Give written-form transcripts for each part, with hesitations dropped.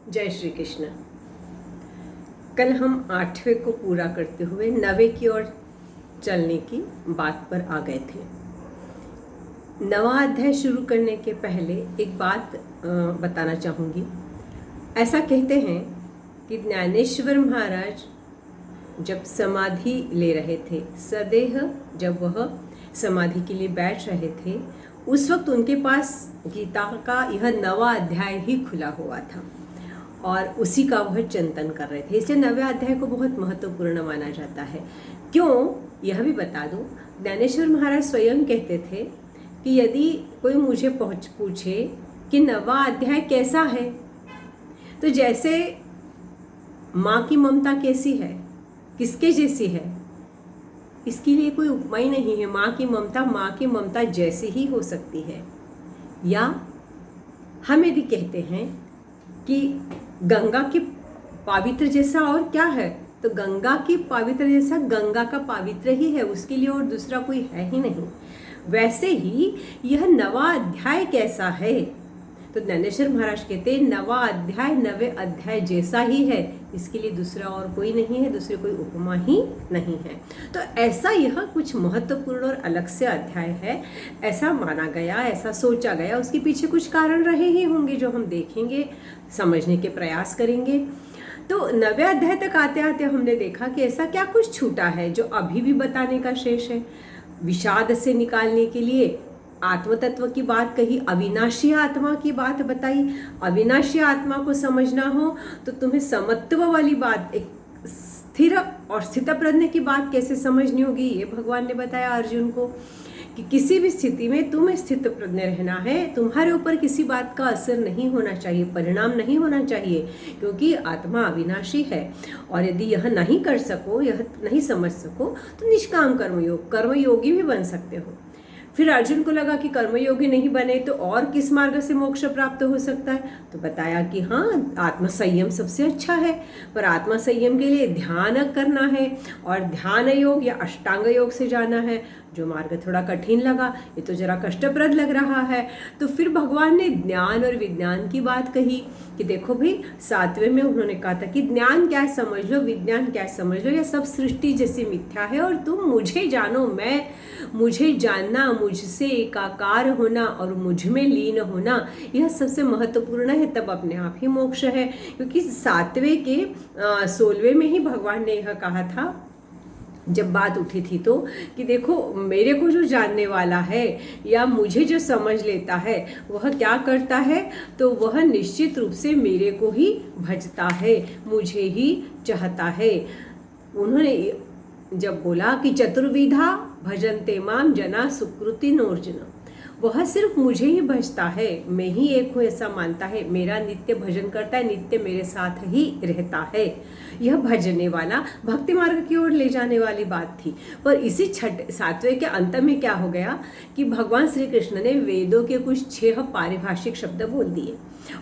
जय श्री कृष्ण। कल हम 8वें को पूरा करते हुए 9वें की ओर चलने की बात पर आ गए थे। 9वां अध्याय शुरू करने के पहले एक बात बताना चाहूँगी। ऐसा कहते हैं कि ज्ञानेश्वर महाराज जब समाधि ले रहे थे, सदेह जब वह समाधि के लिए बैठ रहे थे, उस वक्त उनके पास गीता का यह 9वां अध्याय ही खुला हुआ था और उसी का वह चिंतन कर रहे थे। इसलिए 9वें अध्याय को बहुत महत्वपूर्ण माना जाता है। क्यों, यह भी बता दूं। ज्ञानेश्वर महाराज स्वयं कहते थे कि यदि कोई मुझे पूछे कि 9वां अध्याय कैसा है, तो जैसे माँ की ममता कैसी है, किसके जैसी है, इसके लिए कोई उपमा ही नहीं है। माँ की ममता जैसी ही हो सकती है। या हम यदि कहते हैं कि गंगा की पावित्र जैसा और क्या है, तो गंगा की पावित्र जैसा गंगा का पावित्र ही है, उसके लिए और दूसरा कोई है ही नहीं। वैसे ही यह 9वां अध्याय कैसा है, तो ज्ञानेश्वर महाराज कहते हैं 9वां अध्याय 9वें अध्याय जैसा ही है, इसके लिए दूसरा और कोई नहीं है, दूसरी कोई उपमा ही नहीं है। तो ऐसा यह कुछ महत्वपूर्ण और अलग से अध्याय है, ऐसा माना गया, ऐसा सोचा गया। उसके पीछे कुछ कारण रहे ही होंगे जो हम देखेंगे, समझने के प्रयास करेंगे। तो 9वें अध्याय तक आते आते हमने देखा कि ऐसा क्या कुछ छूटा है जो अभी भी बताने का शेष है। विषाद से निकालने के लिए आत्म तत्व की बात कही, अविनाशी आत्मा की बात बताई। अविनाशी आत्मा को समझना हो तो तुम्हें समत्व वाली बात, एक स्थिर और स्थितप्रज्ञ की बात कैसे समझनी होगी, ये भगवान ने बताया अर्जुन को कि किसी भी स्थिति में तुम्हें स्थित प्रज्ञ रहना है। तुम्हारे ऊपर किसी बात का असर नहीं होना चाहिए, परिणाम नहीं होना चाहिए, क्योंकि आत्मा अविनाशी है। और यदि यह नहीं कर सको, यह नहीं समझ सको, तो निष्काम कर्मयोगी भी बन सकते हो। फिर अर्जुन को लगा कि कर्मयोगी नहीं बने तो और किस मार्ग से मोक्ष प्राप्त हो सकता है, तो बताया कि हाँ, आत्मसंयम सबसे अच्छा है, पर आत्मसंयम के लिए ध्यान करना है और ध्यान योग या अष्टांग योग से जाना है, जो मार्ग थोड़ा कठिन लगा, ये तो जरा कष्टप्रद लग रहा है। तो फिर भगवान ने ज्ञान और विज्ञान की बात कही कि देखो भाई, 7वें में उन्होंने कहा था कि ज्ञान क्या समझ लो, विज्ञान क्या समझ लो, यह सब सृष्टि जैसी मिथ्या है और तुम मुझे जानो, मैं मुझे जानना, मुझसे एकाकार होना और मुझ में लीन होना, यह सबसे महत्वपूर्ण है। तब अपने आप ही मोक्ष है, क्योंकि 7वें के 16वें में ही भगवान ने यह कहा था, जब बात उठी थी तो, कि देखो मेरे को जो जानने वाला है या मुझे जो समझ लेता है वह क्या करता है, तो वह निश्चित रूप से मेरे को ही भजता है, मुझे ही चाहता है। उन्होंने जब बोला कि चतुर्विधा भजन्ते माम जना सुकृति नोर्जुन, वह सिर्फ मुझे ही भजता है, मैं ही एक हूँ ऐसा मानता है, मेरा नित्य भजन करता है, नित्य मेरे साथ ही रहता है। यह भजने वाला भक्ति मार्ग की ओर ले जाने वाली बात थी। पर इसी 7वें के अंत में क्या हो गया कि भगवान श्री कृष्ण ने वेदों के कुछ 6 पारिभाषिक शब्द बोल दिए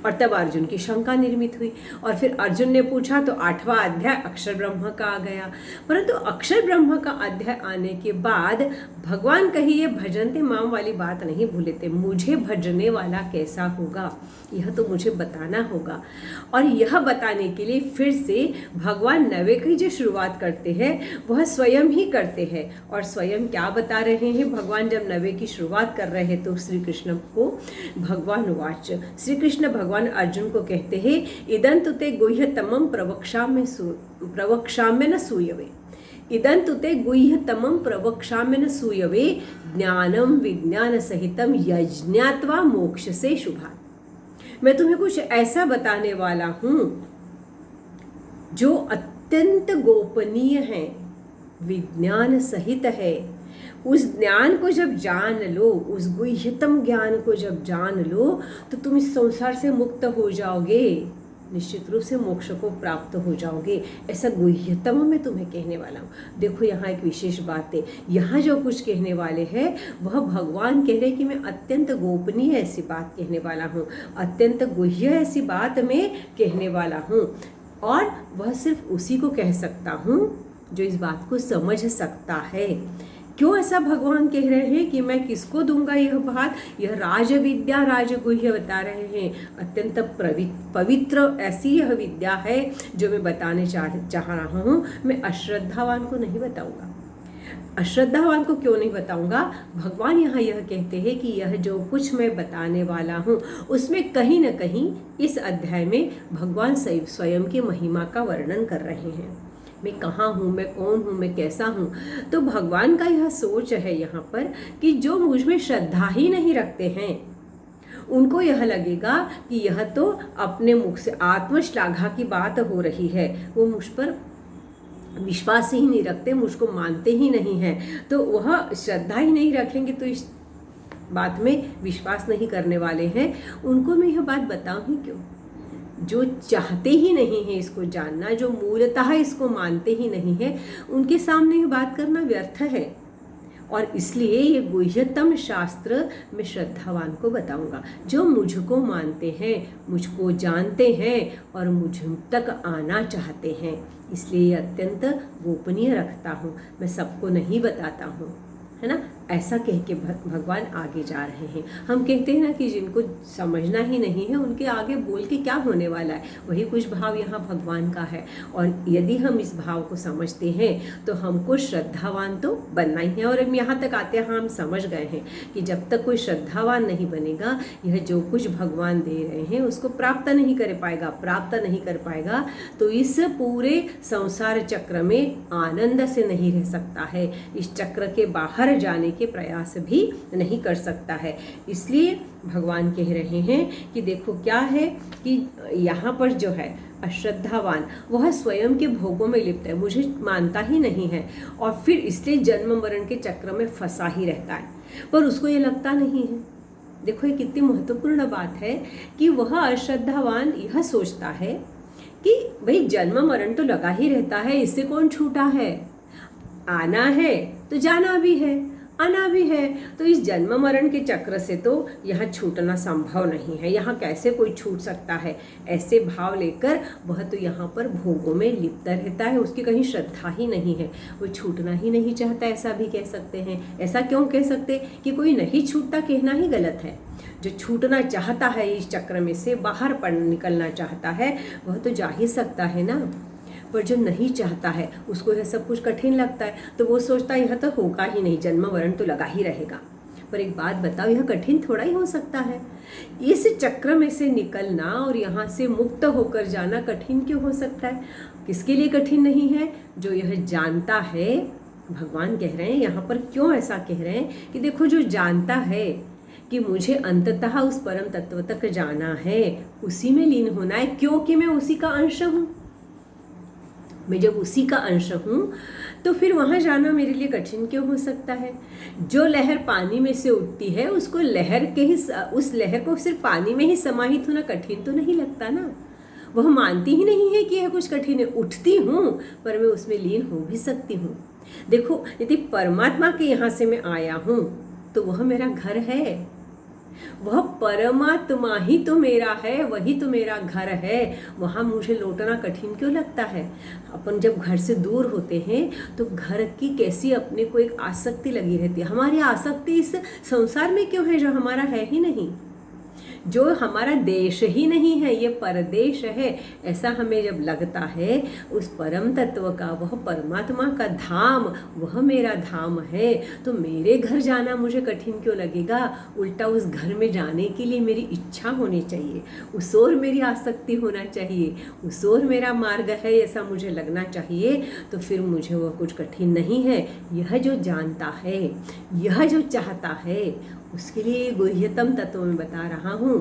और तब अर्जुन की शंका निर्मित हुई। और फिर अर्जुन ने पूछा तो 8वां अध्याय अक्षर ब्रह्म का आ गया। परंतु अक्षर ब्रह्म का अध्याय आने के बाद भगवान कही ये भजनते माम वाली बात नहीं भूले थे, मुझे भजने वाला कैसा होगा यह तो मुझे बताना होगा। और यह बताने के लिए फिर से भगवान 9वें की जो शुरुआत करते हैं वह स्वयं ही करते हैं। और स्वयं क्या बता रहे हैं भगवान, जब 9वें की शुरुआत कर रहे हैं तो श्री कृष्ण को भगवान वाच, श्री कृष्ण भगवान अर्जुन को कहते हैं, इदं तुते गुह्यतमं प्रवक्ष्याम्य न सूयवे, इदं तुते गुह्यतमं प्रवक्ष्याम्य न सूयवे, ज्ञानम विज्ञान सहितम यज्ञात्वा मोक्ष से शुभात्। मैं तुम्हें कुछ ऐसा बताने वाला हूँ जो अत्यंत गोपनीय है, विज्ञान सहित है। उस ज्ञान को जब जान लो, उस गुह्यतम ज्ञान को जब जान लो, तो तुम इस संसार से मुक्त हो जाओगे, निश्चित रूप से मोक्ष को प्राप्त हो जाओगे। ऐसा गुह्यतम मैं तुम्हें कहने वाला हूँ। देखो यहाँ एक विशेष बात है, यहाँ जो कुछ कहने वाले हैं वह भगवान कह रहे कि मैं अत्यंत गोपनीय ऐसी बात कहने वाला हूँ, अत्यंत गुह्य ऐसी बात मैं कहने वाला हूँ। और वह सिर्फ उसी को कह सकता हूँ जो इस बात को समझ सकता है। क्यों ऐसा भगवान कह रहे हैं कि मैं किसको दूंगा यह बात? यह राज विद्या राजगुह्य बता रहे हैं। अत्यंत पवित्र ऐसी यह विद्या है जो मैं बताने चाह रहा हूँ। मैं अश्रद्धावान को नहीं बताऊंगा। अश्रद्धावान को क्यों नहीं बताऊंगा? भगवान यहाँ यह कहते हैं कि यह जो कुछ मैं बताने वाला हूँ उसमें कहीं न कहीं इस अध्याय में भगवान स्वयं की महिमा का वर्णन कर रहे हैं। मैं कहाँ हूँ, मैं कौन हूँ, मैं कैसा हूँ। तो भगवान का यह सोच है यहाँ पर कि जो मुझ में श्रद्धा ही नहीं रखते हैं उनको यह लगेगा कि यह तो अपने मुख से आत्मश्लाघा की बात हो रही है, वो मुझ पर विश्वास ही नहीं रखते, मुझको मानते ही नहीं हैं। तो वह श्रद्धा ही नहीं रखेंगे तो इस बात में विश्वास नहीं करने वाले हैं। उनको मैं यह बात बताऊं ही क्यों? जो चाहते ही नहीं है इसको जानना, जो मूलतः इसको मानते ही नहीं है, उनके सामने यह बात करना व्यर्थ है। और इसलिए ये गुह्यतम शास्त्र मैं श्रद्धावान को बताऊंगा, जो मुझको मानते हैं, मुझको जानते हैं और मुझ तक आना चाहते हैं। इसलिए अत्यंत गोपनीय रखता हूँ, मैं सबको नहीं बताता हूँ, है ना। ऐसा कह के भगवान आगे जा रहे हैं। हम कहते हैं ना कि जिनको समझना ही नहीं है उनके आगे बोल के क्या होने वाला है। वही कुछ भाव यहाँ भगवान का है। और यदि हम इस भाव को समझते हैं तो हमको श्रद्धावान तो बनना ही है। और हम यहाँ तक आते हैं, हम समझ गए हैं कि जब तक कोई श्रद्धावान नहीं बनेगा, यह जो कुछ भगवान दे रहे हैं उसको प्राप्त नहीं कर पाएगा, तो इस पूरे संसार चक्र में आनंद से नहीं रह सकता है, इस चक्र के बाहर जाने के प्रयास भी नहीं कर सकता है। इसलिए भगवान कह रहे हैं कि देखो क्या है कि यहाँ पर जो है अश्रद्धावान वह स्वयं के भोगों में लिप्त है, मुझे मानता ही नहीं है और फिर इसलिए जन्म मरण के चक्र में फंसा ही रहता है, पर उसको ये लगता नहीं है। देखो ये कितनी महत्वपूर्ण बात है कि वह अश्रद्धावान यह सोचता है कि भाई जन्म मरण तो लगा ही रहता है, इससे कौन छूटा है, आना है तो जाना भी है, आना भी है, तो इस जन्म मरण के चक्र से तो यहाँ छूटना संभव नहीं है, यहाँ कैसे कोई छूट सकता है। ऐसे भाव लेकर वह तो यहाँ पर भोगों में लिप्त रहता है, उसकी कहीं श्रद्धा ही नहीं है, वो छूटना ही नहीं चाहता, ऐसा भी कह सकते हैं। ऐसा क्यों कह सकते कि कोई नहीं छूटता कहना ही गलत है। जो छूटना चाहता है, इस चक्र में से बाहर निकलना चाहता है, वह तो जा ही सकता है ना। पर जो नहीं चाहता है उसको यह सब कुछ कठिन लगता है, तो वो सोचता है यह तो होगा ही नहीं, जन्म मरण तो लगा ही रहेगा। पर एक बात बताओ, यह कठिन थोड़ा ही हो सकता है। इस चक्र में से निकलना और यहाँ से मुक्त होकर जाना कठिन क्यों हो सकता है? किसके लिए कठिन नहीं है? जो यह जानता है। भगवान कह रहे हैं यहाँ पर, क्यों ऐसा कह रहे हैं कि देखो जो जानता है कि मुझे अंततः उस परम तत्व तक जाना है, उसी में लीन होना है, क्योंकि मैं उसी का अंश हूँ। मैं जब उसी का अंश हूँ तो फिर वहाँ जाना मेरे लिए कठिन क्यों हो सकता है? जो लहर पानी में से उठती है उसको उस लहर को सिर्फ पानी में ही समाहित होना कठिन तो नहीं लगता ना। वह मानती ही नहीं है कि यह कुछ कठिन है। उठती हूँ पर मैं उसमें लीन हो भी सकती हूँ। देखो, यदि परमात्मा के यहाँ से मैं आया हूँ तो वह मेरा घर है, वह परमात्मा ही तो मेरा है, वही तो मेरा घर है। वहाँ मुझे लौटना कठिन क्यों लगता है? अपन जब घर से दूर होते हैं तो घर की कैसी अपने को एक आसक्ति लगी रहती है। हमारी आसक्ति इस संसार में क्यों है जो हमारा है ही नहीं, जो हमारा देश ही नहीं है, ये परदेश है। ऐसा हमें जब लगता है, उस परम तत्व का, वह परमात्मा का धाम, वह मेरा धाम है, तो मेरे घर जाना मुझे कठिन क्यों लगेगा? उल्टा उस घर में जाने के लिए मेरी इच्छा होनी चाहिए, उस ओर मेरी आसक्ति होना चाहिए, उस ओर मेरा मार्ग है, ऐसा मुझे लगना चाहिए। तो फिर मुझे वह कुछ कठिन नहीं है। यह जो जानता है, यह जो चाहता है, उसके लिए गुह्यतम तत्व में बता रहा हूँ।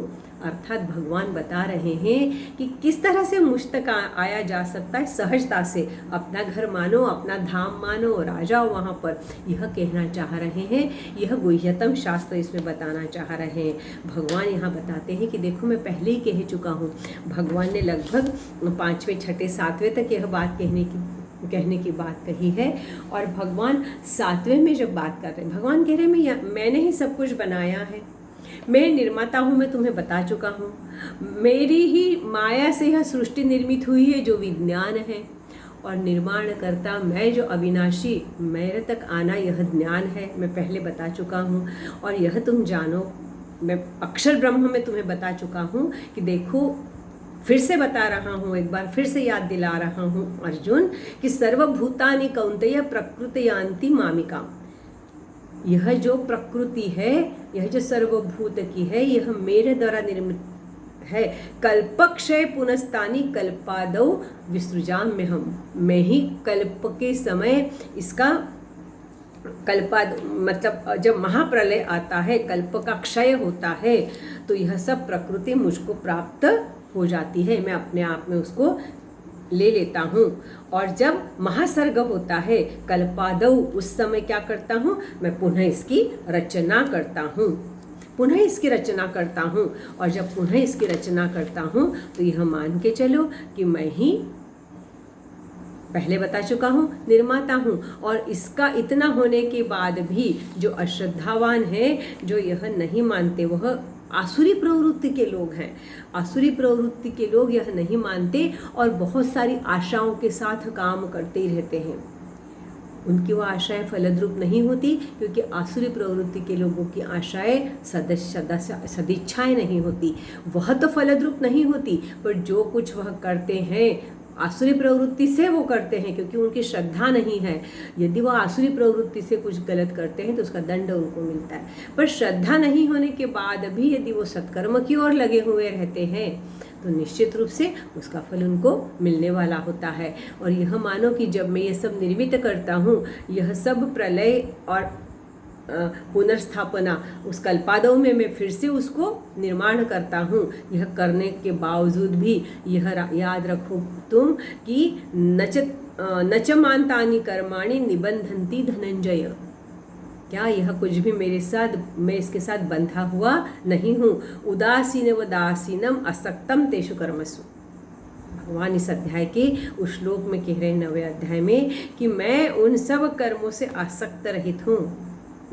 अर्थात भगवान बता रहे हैं कि किस तरह से मुझ तक आया जा सकता है सहजता से। अपना घर मानो, अपना धाम मानो और आ जाओ वहाँ पर, यह कहना चाह रहे हैं। यह गुह्यतम शास्त्र इसमें बताना चाह रहे हैं। भगवान यहाँ बताते हैं कि देखो, मैं पहले ही कह चुका हूँ। भगवान ने लगभग 5वें, 6ठे, 7वें तक यह बात कहने की बात कही है। और भगवान 7वें में जब बात कर रहे हैं, भगवान कह रहे हैं मैंने ही सब कुछ बनाया है, मैं निर्माता हूँ, मैं तुम्हें बता चुका हूँ। मेरी ही माया से यह सृष्टि निर्मित हुई है जो विज्ञान है, और निर्माण करता मैं जो अविनाशी, मेरे तक आना यह ज्ञान है, मैं पहले बता चुका हूँ। और यह तुम जानो, मैं अक्षर ब्रह्म में तुम्हें बता चुका हूँ कि देखो, फिर से बता रहा हूँ, एक बार फिर से याद दिला रहा हूँ अर्जुन कि सर्वभूतानि कौन्तेय प्रकृतियान्ति मामिकाम। यह जो प्रकृति है, यह जो सर्वभूत की है, यह मेरे द्वारा निर्मित है। कल्पक्षय पुनस्तानी कल्पादौ विसृजाम में हम, मैं ही कल्प के समय इसका कल्पाद मतलब जब महाप्रलय आता है, कल्प का क्षय होता है, तो यह सब प्रकृति मुझको प्राप्त हो जाती है, मैं अपने आप में उसको ले लेता हूँ। और जब महासर्ग होता है कल्पादौ, उस समय क्या करता हूँ, मैं पुनः इसकी रचना करता हूँ, पुनः इसकी रचना करता हूँ। और जब पुनः इसकी रचना करता हूँ तो यह मान के चलो कि मैं ही पहले बता चुका हूँ निर्माता हूँ। और इसका इतना होने के बाद भी जो अश्रद्धावान है, जो यह नहीं मानते, वह आसुरी प्रवृत्ति के लोग हैं। आसुरी प्रवृत्ति के लोग यह नहीं मानते और बहुत सारी आशाओं के साथ काम करते ही रहते हैं। उनकी वो आशाएं फलद्रूप नहीं होती, क्योंकि आसुरी प्रवृत्ति के लोगों की आशाएं सदिच्छाएं नहीं होती। वह तो फलद्रूप नहीं होती, पर जो कुछ वह करते हैं आसुरी प्रवृत्ति से वो करते हैं, क्योंकि उनकी श्रद्धा नहीं है। यदि वो आसुरी प्रवृत्ति से कुछ गलत करते हैं तो उसका दंड उनको मिलता है। पर श्रद्धा नहीं होने के बाद भी यदि वो सत्कर्म की ओर लगे हुए रहते हैं तो निश्चित रूप से उसका फल उनको मिलने वाला होता है। और यह मानो कि जब मैं ये सब निर्मित करता हूँ, यह सब प्रलय और पुनर्स्थापना उस कल्पादौ में मैं फिर से उसको निर्माण करता हूँ। यह करने के बावजूद भी यह याद रखो तुम कि नच मान्तानि कर्माणि निबंधन्ति धनंजय। क्या यह कुछ भी मेरे साथ, मैं इसके साथ बंधा हुआ नहीं हूँ। उदासीन वदासीनम असक्तम तेषु कर्मसु। भगवान इस अध्याय के उस श्लोक में कह रहे हैं 9वें अध्याय में कि मैं उन सब कर्मों से आसक्त रहित हूँ,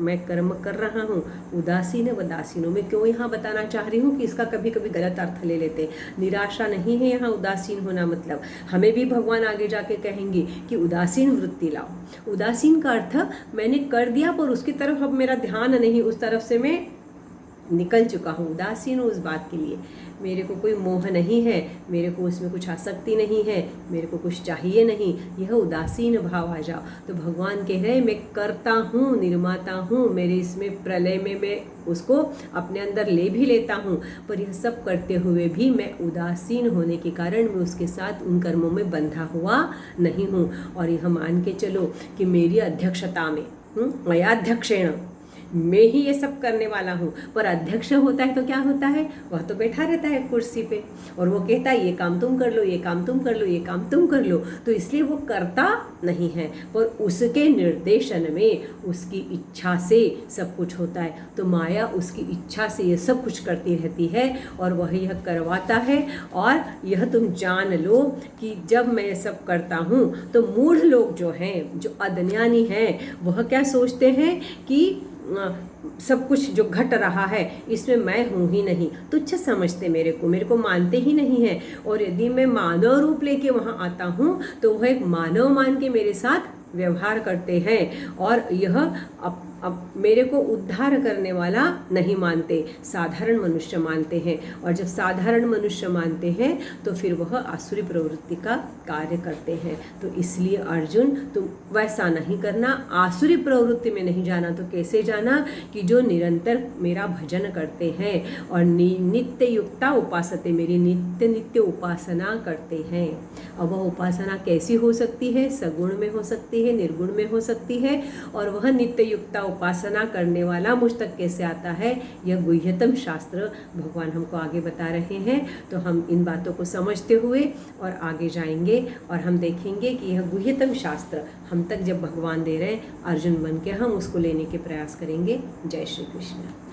मैं कर्म कर रहा हूँ। उदासीन वदासीनों में क्यों यहाँ बताना चाह रही हूँ कि इसका कभी कभी गलत अर्थ ले लेते। निराशा नहीं है यहाँ उदासीन होना, मतलब हमें भी भगवान आगे जाके कहेंगे कि उदासीन वृत्ति लाओ। उदासीन का अर्थ मैंने कर दिया पर उसकी तरफ अब मेरा ध्यान नहीं, उस तरफ से मैं निकल चुका हूँ, उदासीन हूँ उस बात के लिए। मेरे को कोई मोह नहीं है, मेरे को उसमें कुछ आसक्ति नहीं है, मेरे को कुछ चाहिए नहीं, यह उदासीन भाव आ जाओ। तो भगवान कह रहे हैं मैं करता हूँ, निर्माता हूँ, मेरे इसमें प्रलय में मैं उसको अपने अंदर ले भी लेता हूँ, पर यह सब करते हुए भी मैं उदासीन होने के कारण मैं उसके साथ उन कर्मों में बंधा हुआ नहीं हूँ। और यह मान के चलो कि मेरी अध्यक्षता में मयाध्यक्षेण, मैं ही ये सब करने वाला हूँ। पर अध्यक्ष होता है तो क्या होता है, वह तो बैठा रहता है कुर्सी पे और वो कहता है ये काम तुम कर लो, ये काम तुम कर लो, ये काम तुम कर लो। तो इसलिए वो करता नहीं है, पर उसके निर्देशन में उसकी इच्छा से सब कुछ होता है। तो माया उसकी इच्छा से ये सब कुछ करती रहती है और वह यह करवाता है। और यह तुम जान लो कि जब मैं ये सब करता हूँ तो मूढ़ लोग जो हैं, जो अज्ञानी हैं, वह क्या सोचते हैं कि सब कुछ जो घट रहा है इसमें मैं हूँ ही नहीं, तुच्छ समझते मेरे को मानते ही नहीं है। और यदि मैं मानव रूप लेके वहाँ आता हूँ तो वह एक मानव मान के मेरे साथ व्यवहार करते हैं और यह अब मेरे को उद्धार करने वाला नहीं मानते, साधारण मनुष्य मानते हैं। और जब साधारण मनुष्य मानते हैं तो फिर वह आसुरी प्रवृत्ति का कार्य करते हैं। तो इसलिए अर्जुन तुम वैसा नहीं करना, आसुरी प्रवृत्ति में नहीं जाना। तो कैसे जाना कि जो निरंतर मेरा भजन करते हैं और नित्य युक्ता उपासते, मेरी नित्य नित्य उपासना करते हैं। अब वह उपासना कैसी हो सकती है, सगुण में हो सकती है, निर्गुण में हो सकती है। और वह नित्य युक्ता उपासना करने वाला मुझ तक कैसे आता है, यह गुह्यतम शास्त्र भगवान हमको आगे बता रहे हैं। तो हम इन बातों को समझते हुए और आगे जाएंगे और हम देखेंगे कि यह गुह्यतम शास्त्र हम तक जब भगवान दे रहे हैं, अर्जुन बन के हम उसको लेने के प्रयास करेंगे। जय श्री कृष्ण।